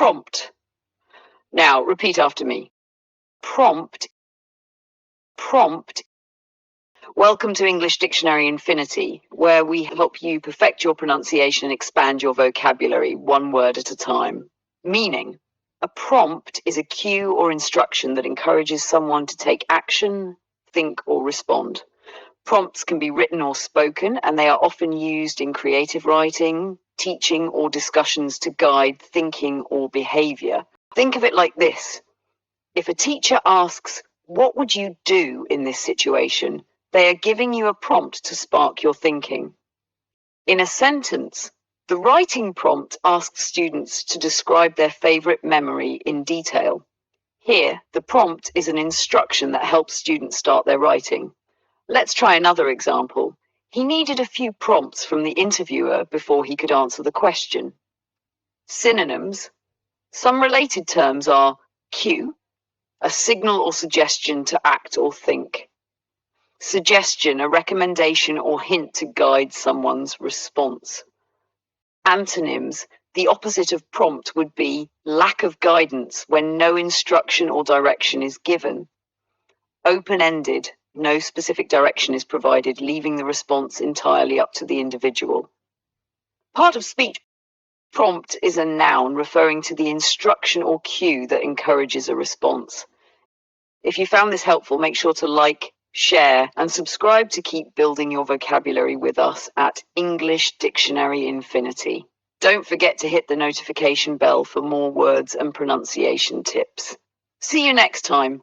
Prompt. Now, repeat after me. Prompt. Prompt. Welcome to English Dictionary Infinity, where we help you perfect your pronunciation and expand your vocabulary, one word at a time. Meaning. A prompt is a cue or instruction that encourages someone to take action, think, or respond. Prompts can be written or spoken, and they are often used in creative writing, teaching, or discussions to guide thinking or behavior. Think of it like this. If a teacher asks, "What would you do in this situation?" they are giving you a prompt to spark your thinking. In a sentence, the writing prompt asks students to describe their favorite memory in detail. Here, the prompt is an instruction that helps students start their writing. Let's try another example. He needed a few prompts from the interviewer before he could answer the question. Synonyms. Some related terms are cue, a signal or suggestion to act or think. Suggestion, a recommendation or hint to guide someone's response. Antonyms, the opposite of prompt would be lack of guidance when no instruction or direction is given. Open-ended, no specific direction is provided, leaving the response entirely up to the individual. Part of speech. Prompt is a noun referring to the instruction or cue that encourages a response. If you found this helpful, make sure to like, share, and subscribe to keep building your vocabulary with us at English Dictionary Infinity. Don't forget to hit the notification bell for more words and pronunciation tips. See you next time.